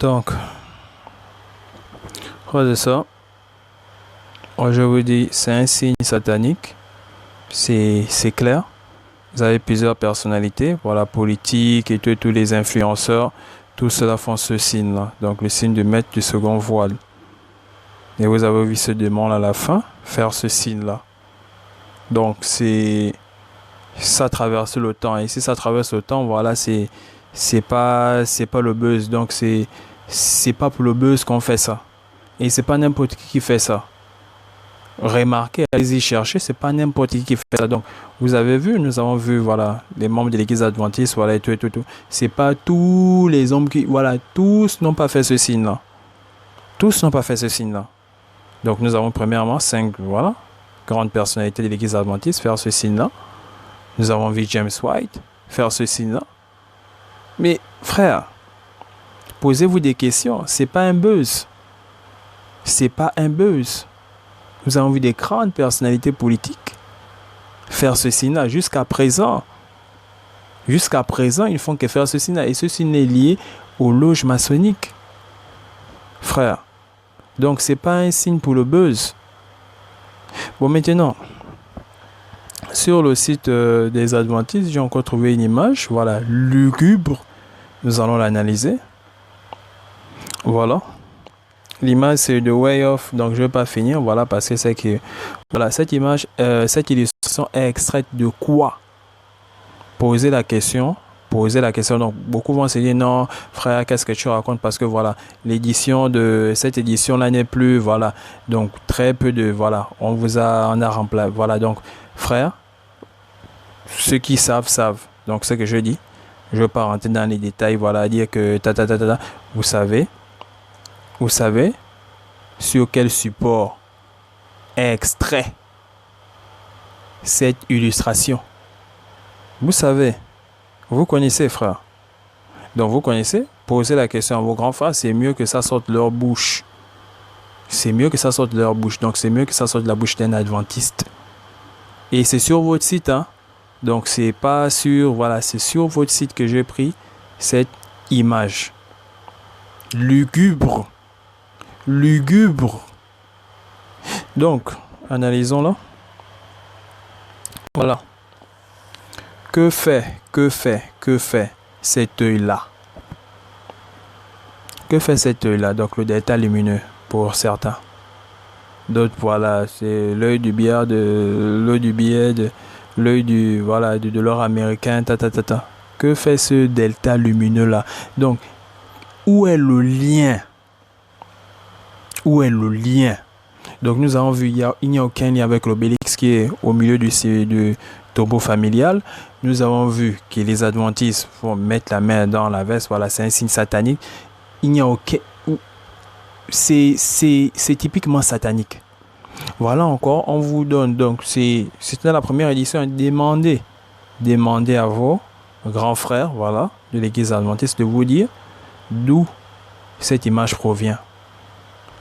Donc, c'est ça. Moi, je vous dis, c'est un signe satanique. C'est clair. Vous avez plusieurs personnalités, voilà, politiques et tous les influenceurs. Tout cela font ce signe-là. Donc, le signe du maître du second voile. Et vous avez vu ce démon à la fin faire ce signe-là. Donc, ça traverse le temps. Et si ça traverse le temps, voilà, c'est pas le buzz. Donc, c'est pas pour le buzz qu'on fait ça. Et c'est pas n'importe qui fait ça. Remarquez, allez-y chercher, c'est pas n'importe qui fait ça. Donc, vous avez vu, nous avons vu, voilà, les membres de l'église adventiste, voilà, et tout. C'est pas tous les hommes qui, voilà, tous n'ont pas fait ce signe-là. Tous n'ont pas fait ce signe-là. Donc, nous avons premièrement 5, voilà, grandes personnalités de l'église adventiste faire ce signe-là. Nous avons vu James White faire ce signe-là. Mais, frère, posez-vous des questions. C'est pas un buzz. C'est pas un buzz. Nous avons vu des grandes personnalités politiques faire ce signe-là. Jusqu'à présent, ils font que faire ce signe-là. Et ce signe est lié aux loges maçonniques. Frère. Donc, c'est pas un signe pour le buzz. Bon, maintenant, sur le site des Adventistes, j'ai encore trouvé une image. Voilà, lugubre. Nous allons l'analyser. Voilà. L'image, c'est The Way of. Donc, je ne vais pas finir. Voilà, parce que c'est que. Voilà, cette image, cette illustration est extraite de quoi? Posez la question. Donc, beaucoup vont se dire, non, frère, qu'est-ce que tu racontes? Parce que, voilà, cette édition-là n'est plus, voilà. Donc, très peu de, voilà, on a remplacé. Voilà, donc, frère, ceux qui savent. Donc, ce que je dis, je ne veux pas rentrer dans les détails, voilà, dire que, vous savez sur quel support est extrait cette illustration. Vous savez, vous connaissez, frère. Donc vous connaissez, posez la question à vos grands frères, c'est mieux que ça sorte de leur bouche. C'est mieux que ça sorte de leur bouche. Donc c'est mieux que ça sorte de la bouche d'un adventiste. Et c'est sur votre site, hein. Donc c'est pas sur, voilà, c'est sur votre site que j'ai pris cette image. Lugubre. Donc, analysons-la. Voilà. Que fait cet œil-là? Que fait cet œil-là? Donc, le delta lumineux, pour certains. D'autres, voilà, c'est l'œil du biais de l'or américain, Que fait ce delta lumineux-là? Donc, où est le lien? Donc nous avons vu, il n'y a aucun lien avec l'obélix qui est au milieu du tombeau familial. Nous avons vu que les adventistes vont mettre la main dans la veste, voilà, c'est un signe satanique. Il n'y a aucun... C'est typiquement satanique. Voilà encore, on vous donne, donc c'est dans la première édition, demandez à vos grands frères, voilà, de l'église adventiste de vous dire d'où cette image provient.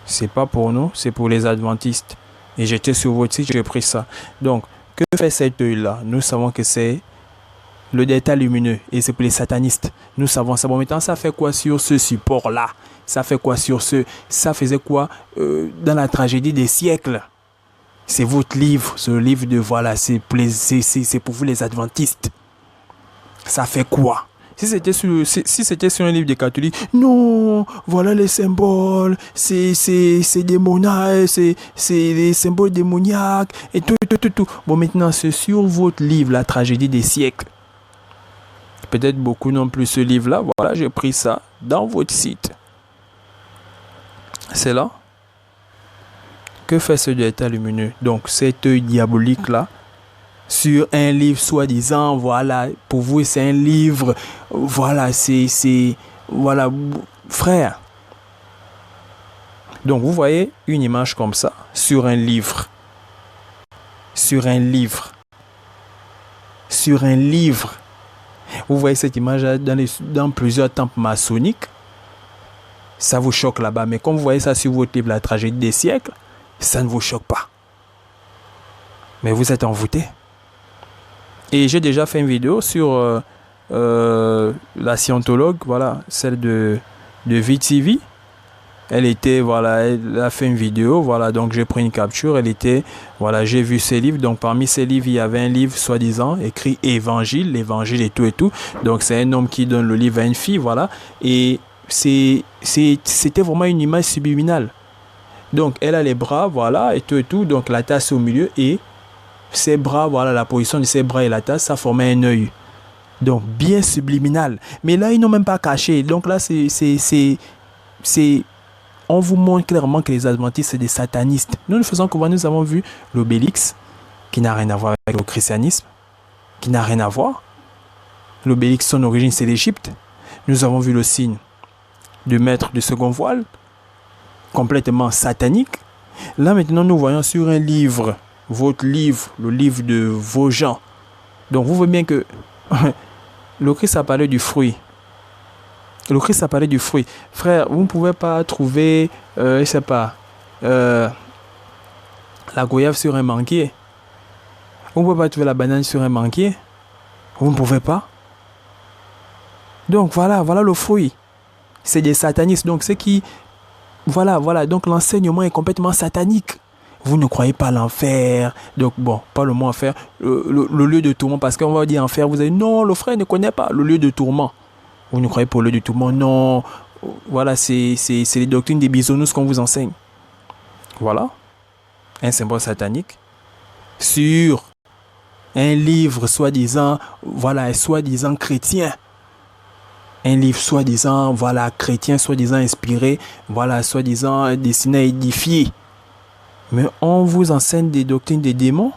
C'est pas pour nous, c'est pour les adventistes. Et j'étais sur votre site, j'ai pris ça. Donc, que fait cet œil-là? Nous savons que c'est le delta lumineux et c'est pour les satanistes. Nous savons ça. Bon, maintenant, ça fait quoi sur ce support-là? Ça fait quoi ça faisait quoi dans la tragédie des siècles? C'est votre livre, ce livre de voilà, c'est pour vous les adventistes. Ça fait quoi? Si c'était sur un livre des catholiques, non, voilà les symboles, c'est démoniaque, c'est les symboles démoniaques, et tout. Bon, maintenant, c'est sur votre livre, La tragédie des siècles. Peut-être beaucoup n'ont plus ce livre-là. Voilà, j'ai pris ça dans votre site. C'est là. Que fait ce delta lumineux? Donc, cet œil diabolique-là, sur un livre soi-disant, voilà, pour vous c'est un livre, voilà, voilà, frère. Donc vous voyez une image comme ça, sur un livre. Vous voyez cette image dans plusieurs temples maçonniques, ça vous choque là-bas, mais quand vous voyez ça sur votre livre, La tragédie des siècles, ça ne vous choque pas. Mais vous êtes envoûté. Et j'ai déjà fait une vidéo sur la scientologue, voilà, celle de de VTV. Elle était, voilà, elle a fait une vidéo, voilà, donc j'ai pris une capture, elle était, voilà, j'ai vu ses livres, donc parmi ses livres, il y avait un livre, soi-disant, écrit Évangile, l'Évangile et tout et tout, donc c'est un homme qui donne le livre à une fille, voilà, et c'était vraiment une image subliminale, donc elle a les bras, voilà, et tout, donc la tasse au milieu, et ses bras, voilà, la position de ses bras et la tasse, ça formait un œil, donc bien subliminal, mais là, ils n'ont même pas caché, donc là, c'est on vous montre clairement que les adventistes, c'est des satanistes. Nous ne faisons que voir, nous avons vu l'obélix, qui n'a rien à voir avec le christianisme, qui n'a rien à voir. L'obélix, son origine, c'est l'Égypte. Nous avons vu le signe du maître du second voile, complètement satanique. Là, maintenant, nous voyons sur un livre, votre livre, le livre de vos gens. Donc, vous voyez bien que le Christ a parlé du fruit. Le Christ a parlé du fruit. Frère, vous ne pouvez pas trouver, je sais pas, la goyave sur un manguier. Vous ne pouvez pas trouver la banane sur un manguier. Vous ne pouvez pas. Donc voilà le fruit. C'est des satanistes. Donc c'est qui, voilà. Donc l'enseignement est complètement satanique. Vous ne croyez pas à l'enfer. Donc bon, pas le mot enfer, le lieu de tourment. Parce qu'on va dire enfer, vous allez, non, le frère ne connaît pas le lieu de tourment. Vous ne croyez pas au lieu du tourment? Non. Voilà, c'est les doctrines des bisounours qu'on vous enseigne. Voilà. Un symbole satanique. Sur un livre soi-disant, voilà, soi-disant chrétien. Un livre soi-disant, voilà, chrétien, soi-disant inspiré, voilà, soi-disant destiné à édifier. Mais on vous enseigne des doctrines des démons.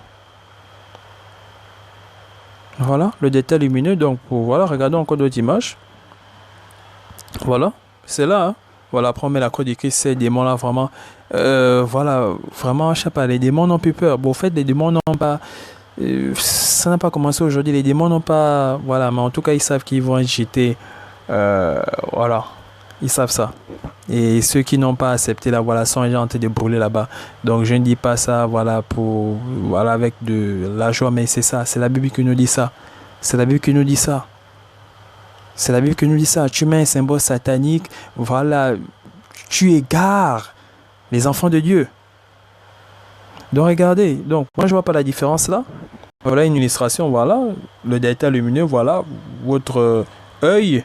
Voilà, le détail lumineux. Donc, voilà, regardons encore d'autres images. Voilà, c'est là, hein. Voilà, après on met la croix du Christ, ces démons-là, vraiment, voilà, vraiment, je sais pas, les démons n'ont plus peur. Bon, en fait, les démons n'ont pas, ça n'a pas commencé aujourd'hui, les démons n'ont pas, voilà, mais en tout cas, ils savent qu'ils vont être jetés, voilà, ils savent ça. Et ceux qui n'ont pas accepté, là, voilà, sont déjà en train de brûler là-bas. Donc, je ne dis pas ça, voilà, voilà, avec de la joie, mais c'est ça, c'est la Bible qui nous dit ça. C'est la Bible qui nous dit ça. C'est la Bible qui nous dit ça. Tu mets un symbole satanique, voilà, tu égares les enfants de Dieu. Donc regardez, donc moi je vois pas la différence là. Voilà une illustration, voilà, le détail lumineux, voilà, votre œil.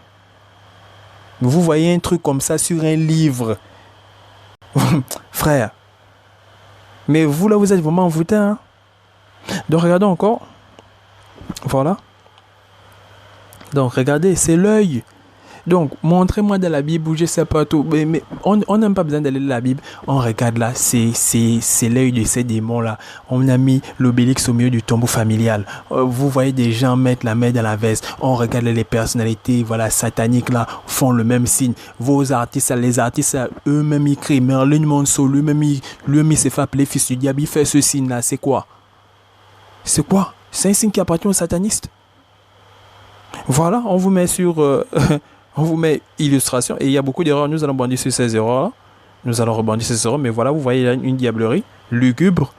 Vous voyez un truc comme ça sur un livre. Frère. Mais vous là, vous êtes vraiment envoûté, hein? Donc regardons encore. Voilà. Donc regardez, c'est l'œil. Donc montrez-moi dans la Bible où je sais pas tout. Mais on n'a pas besoin d'aller dans la Bible. On regarde là, c'est l'œil de ces démons là. On a mis l'obélix au milieu du tombeau familial. Vous voyez des gens mettre la main dans la veste. On regarde les personnalités, voilà, sataniques là, font le même signe. Vos artistes, les artistes eux-mêmes ils crient. Merlin Monceau, lui-même il s'est fait appeler fils du diable. Il fait ce signe là, c'est quoi? C'est quoi? C'est un signe qui appartient aux satanistes. Voilà, on vous met sur, on vous met illustration et il y a beaucoup d'erreurs. Nous allons bondir sur ces erreurs-là. Nous allons rebondir sur ces erreurs, mais voilà, vous voyez là une diablerie lugubre.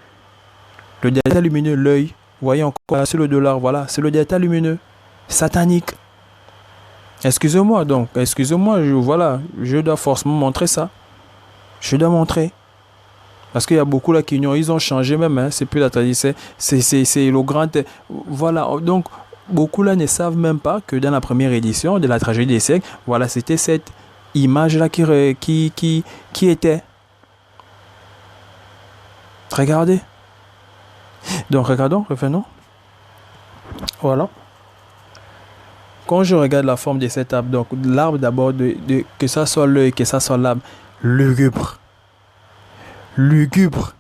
Le détail lumineux, l'œil. Vous voyez encore sur le dollar, voilà, c'est le détail lumineux, satanique. Excusez-moi donc, excusez-moi, voilà, je dois forcément montrer ça. Je dois montrer. Parce qu'il y a beaucoup là qui ils ont changé même, hein, c'est plus la tradition, c'est le grand. Voilà, donc. Beaucoup là ne savent même pas que dans la première édition de la tragédie des siècles, voilà, c'était cette image-là qui était. Regardez. Donc, regardons, revenons. Voilà. Quand je regarde la forme de cet arbre, donc l'arbre d'abord, que ça soit l'œil, que ça soit l'arbre, lugubre. Lugubre.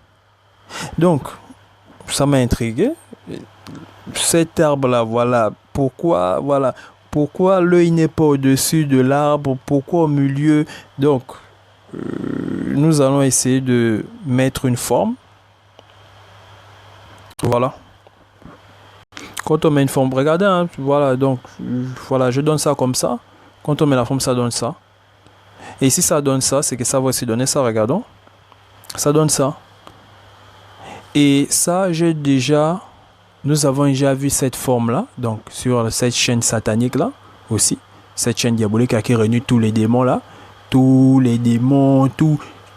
Donc, ça m'a intrigué. Cet arbre-là, voilà, pourquoi l'œil n'est pas au-dessus de l'arbre, pourquoi au milieu. Donc, nous allons essayer de mettre une forme. Voilà. Quand on met une forme, regardez, hein, voilà, donc, voilà, je donne ça comme ça. Quand on met la forme, ça donne ça. Et si ça donne ça, c'est que ça va aussi donner ça, regardons. Ça donne ça. Et ça, nous avons déjà vu cette forme-là, donc sur cette chaîne satanique-là aussi, cette chaîne diabolique qui réunit tous les démons-là. tous les démons,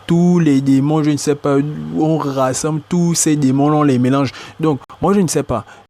tous les démons, je ne sais pas, on rassemble tous ces démons, on les mélange. Donc, moi, je ne sais pas.